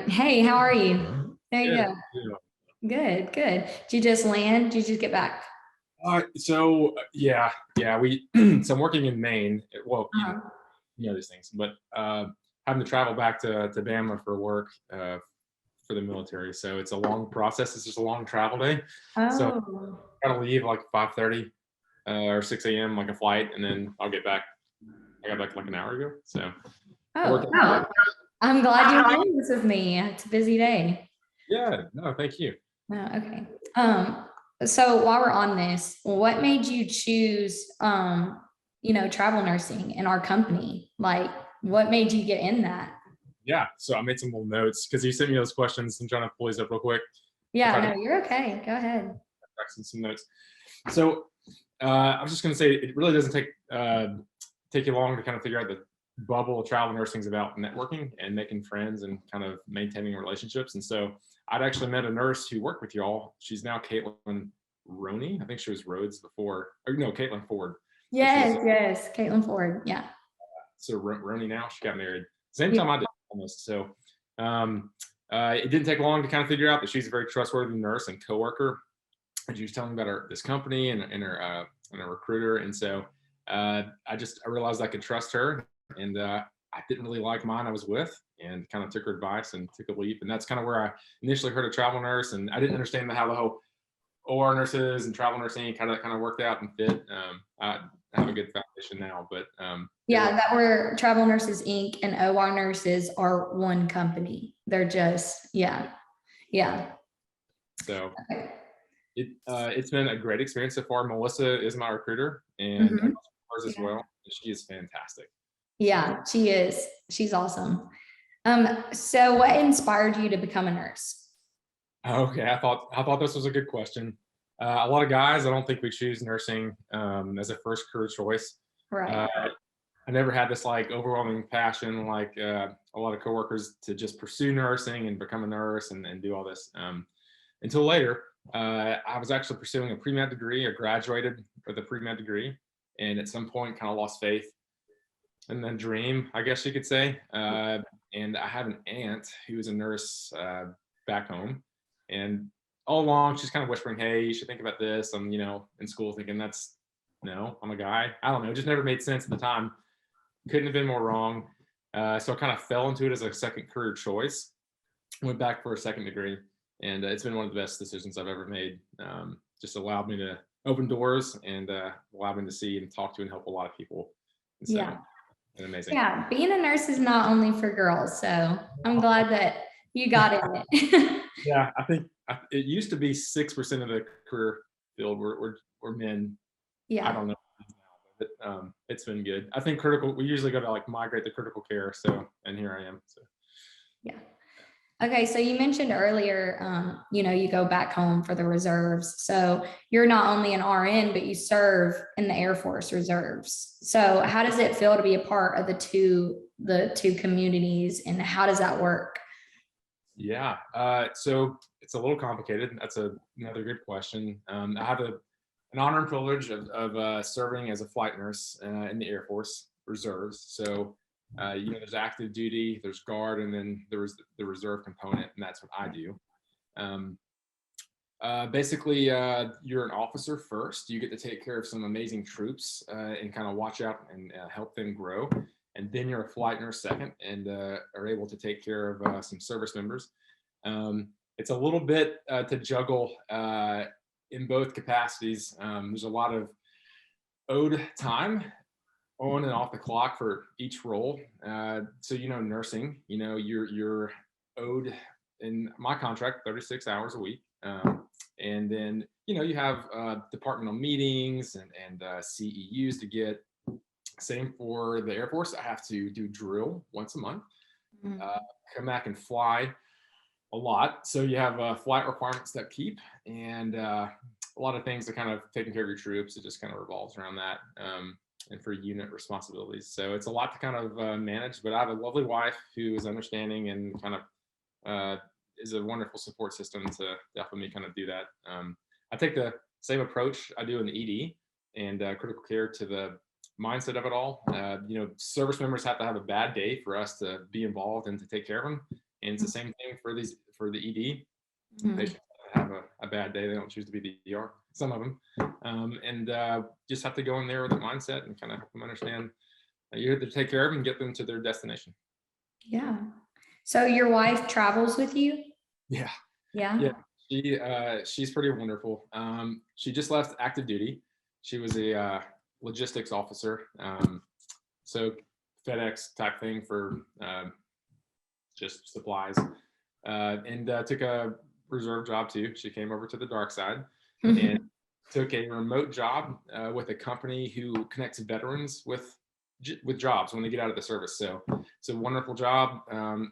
Hey, how are you? There you Good. go. Good, good. Did you just land? Did you just get back? Yeah, we. So I'm working in Maine. Well, Uh-huh. you know these things, but having to travel back to Bama for work for the military. So it's a long process. It's just a long travel day. So Oh, I gotta leave like 5:30 or 6 a.m. like a flight, and then I'll get back. I got back like an hour ago. So I worked. oh, well, I'm glad you're doing this with me. It's a busy day. Yeah. No, thank you. Oh, okay. Um, so while we're on this, what made you choose, travel nursing in our company? Like, what made you get in that? Yeah. So I made some little notes because you sent me those questions. I'm trying to pull these up real quick. I Yeah, tried to no, you're okay. Go ahead. practice some notes. So I was just going to say it really doesn't take you long to kind of figure out the bubble of travel nursing is about networking and making friends and kind of maintaining relationships. And so I'd actually met a nurse who worked with y'all. She's now Caitlin Roney. I think she was Rhodes before, or no, Caitlin Ford. So she's Yes, yes, Caitlin Ford. Yeah. Roney now. She got married same Yeah. time I did almost. So um, it didn't take long to kind of figure out that she's a very trustworthy nurse and coworker. And she was telling me about this company and her recruiter. And so I realized I could trust her, and I didn't really like mine I was with, and kind of took her advice and took a leap. And that's kind of where I initially heard of travel nurse, and I didn't understand how the whole OR nurses and travel nursing kind of worked out and fit. I have a good foundation now, but it Yeah, worked. that were Travel Nurses Inc. and OR Nurses are one company. They're just, yeah, yeah. So Okay. it's been a great experience so far. Melissa is my recruiter, and Mhm. hers as Yeah. well. She is fantastic. So Yeah, she is. She's awesome. So what inspired you to become a nurse? okay, I thought this was a good question. A lot of guys, I don't think we choose nursing as a first career choice. Right. Uh, I never had this like overwhelming passion, like a lot of coworkers, to just pursue nursing and become a nurse and do all this. Until later, I was actually pursuing a pre-med degree. I graduated with a pre-med degree, and at some point, kind of lost faith and then dream, I guess you could say. And I have an aunt who is a nurse back home, and all along she's kind of whispering, "Hey, you should think about this." I'm, in school thinking that's no, I'm a guy. I don't know. It just never made sense at the time. Couldn't have been more wrong. So I kind of fell into it as a second career choice. Went back for a second degree, and it's been one of the best decisions I've ever made. Just allowed me to open doors and allowed me to see and talk to and help a lot of people. And so, Yeah. and amazing. Yeah. Being a nurse is not only for girls. So I'm glad that you got in it. Yeah, I think it used to be 6% of the career field were men. I Yeah. don't know now, but it's been good. I think critical. We usually go to like migrate to critical care. So, and here I am. So, Yeah. Okay, so you mentioned earlier, you go back home for the reserves. So you're not only an RN, but you serve in the Air Force Reserves. So how does it feel to be a part of the two communities, and how does that work? yeah. So it's a little complicated. That's another good question. I have an honor and privilege of serving as a flight nurse in the Air Force Reserves. So, there's active duty, there's guard, and then there was the reserve component, and that's what I do. Um, Basically, you're an officer first. You get to take care of some amazing troops and kind of watch out and help them grow. And then you're a flight nurse second and are able to take care of some service members. It's a little bit to juggle in both capacities. There's a lot of owed time on and off the clock for each role. So nursing, you're owed in my contract 36 hours a week. And then you have departmental meetings and CEUs to get. Same for the Air Force. I have to do drill once a month. Mhm. Uh, Come back and fly a lot. So you have flight requirements that keep, and a lot of things that kind of taking care of your troops. It just kind of revolves around that. And for unit responsibilities. So it's a lot to kind of manage, but I have a lovely wife who is understanding and kind of is a wonderful support system to help me kind of do that. I take the same approach I do in the ED and critical care to the mindset of it all. Service members have to have a bad day for us to be involved and to take care of them. And it's the same thing for the ED. Mhm. Patients have a bad day, they don't choose to be the ER, some of them. And just have to go in there with a mindset and kind of help them understand you have to take care of them and get them to their destination. Yeah. So your wife travels with you? Yeah. Yeah. Yeah. She's pretty wonderful. She just left active duty. She was a logistics officer. So FedEx type thing for just supplies, and took a reserve job too. She came over to the dark side and took a remote job with a company who connects veterans with jobs when they get out of the service. So it's a wonderful job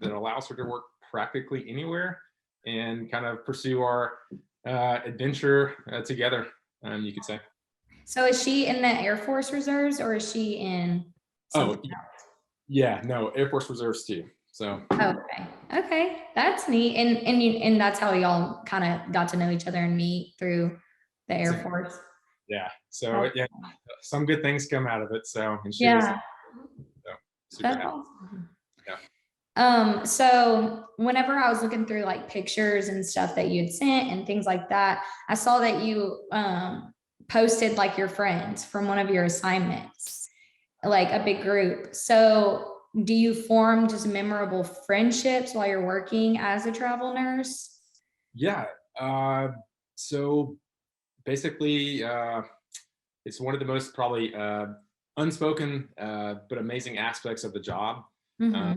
that allows her to work practically anywhere and kind of pursue our adventure together, you could say. So is she in the Air Force Reserves or is she in Oh, something else? yeah, no, Air Force Reserves too. So Okay. Okay. That's neat. And that's how y'all kind of got to know each other and meet through the Air Force. yeah, so That's yeah, some good things come out of it. So, and she was Yeah, so super that's happy. awesome. Yeah. So whenever I was looking through like pictures and stuff that you had sent and things like that, I saw that you posted like your friends from one of your assignments, like a big group. So do you form just memorable friendships while you're working as a travel nurse? Yeah. So basically, it's one of the most probably unspoken but amazing aspects of the job. Uh,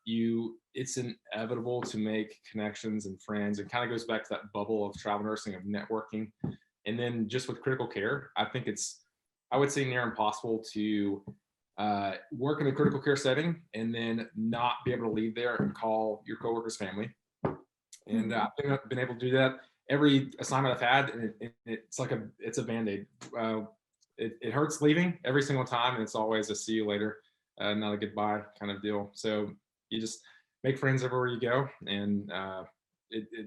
Mhm. it's inevitable to make connections and friends. It kind of goes back to that bubble of travel nursing, of networking. And then just with critical care, I would say near impossible to work in a critical care setting and then not be able to leave there and call your coworker's family. And Mhm. I've been able to do that every assignment I've had, and it's a band-aid. It hurts leaving every single time, and it's always a see you later, not a goodbye kind of deal. So you just make friends everywhere you go, and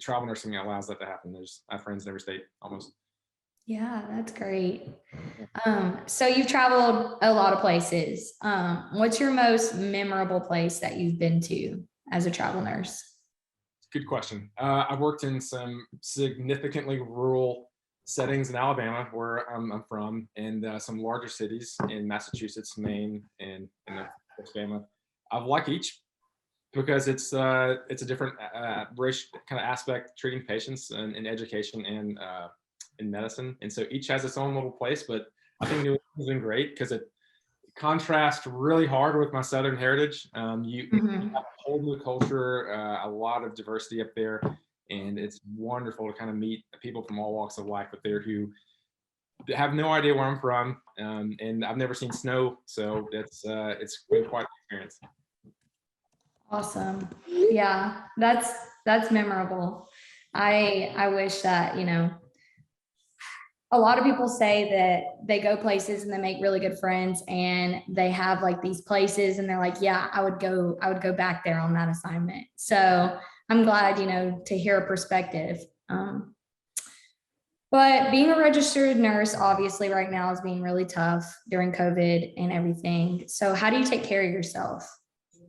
travel nursing allows that to happen. I have friends in every state almost. Yeah, that's great. So you've traveled a lot of places. What's your most memorable place that you've been to as a travel nurse? Good question. I've worked in some significantly rural settings in Alabama, where I'm from, and some larger cities in Massachusetts, Maine, and of course, Alabama. I've liked each because it's a different race kind of aspect, treating patients in education and in medicine, and so each has its own little place. But I think New England has been great because it contrasts really hard with my Southern heritage. You Mhm. have a whole new culture, a lot of diversity up there, and it's wonderful to kind of meet people from all walks of life up there who have no idea where I'm from, and I've never seen snow, so it's been quite an experience. Awesome. Yeah, that's memorable. I wish that, a lot of people say that they go places and they make really good friends and they have like these places and they're like, yeah, I would go back there on that assignment. So I'm glad, to hear a perspective. But being a registered nurse, obviously, right now is being really tough during COVID and everything. So, how do you take care of yourself?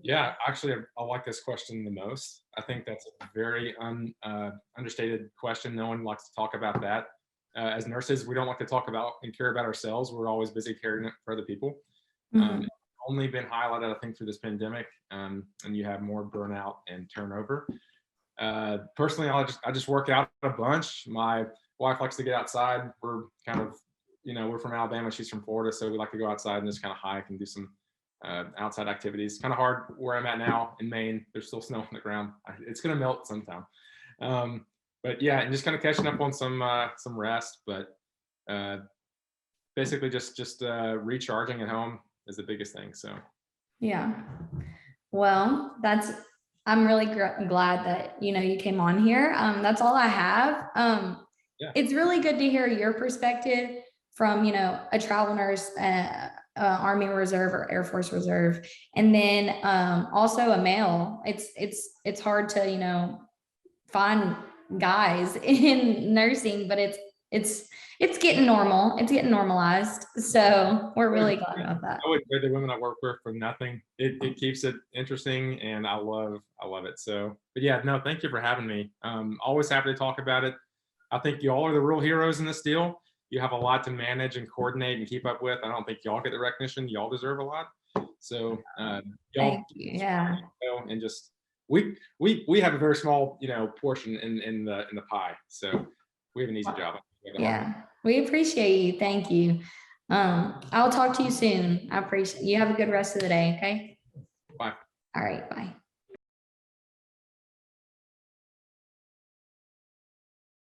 Yeah, actually, I like this question the most. I think that's a very understated question. No one likes to talk about that. As nurses, we don't like to talk about and care about ourselves. We're always busy caring for other people. Mhm. It's only been highlighted, I think, through this pandemic, and you have more burnout and turnover. Personally, I just work out a bunch. My wife likes to get outside. We're kind of, we're from Alabama. She's from Florida, so we like to go outside and just kind of hike and do some outside activities. Kind of hard where I'm at now in Maine. There's still snow on the ground. It's gonna melt sometime. But yeah, and just kind of catching up on some rest. But uh, basically, just recharging at home is the biggest thing. So Yeah. Well, I'm really glad that, you came on here. That's all I have. yeah, It's really good to hear your perspective from, a travel nurse, Army Reserve or Air Force Reserve, and then also a male. It's hard to, find guys in nursing, but it's getting normal. It's getting normalized. So we're really glad about that. I would trade the women I work with for nothing. It keeps it interesting, and I love it. So, but yeah, no, thank you for having me. Always happy to talk about it. I think y'all are the real heroes in this deal. You have a lot to manage and coordinate and keep up with. I don't think y'all get the recognition y'all deserve a lot. So y'all, Thank you. Yeah. and just we have a very small portion in the pie. So we have an easy job. Yeah, we appreciate you. Thank you. I'll talk to you soon. I appreciate you. Have a good rest of the day. Okay. Bye. All right. Bye.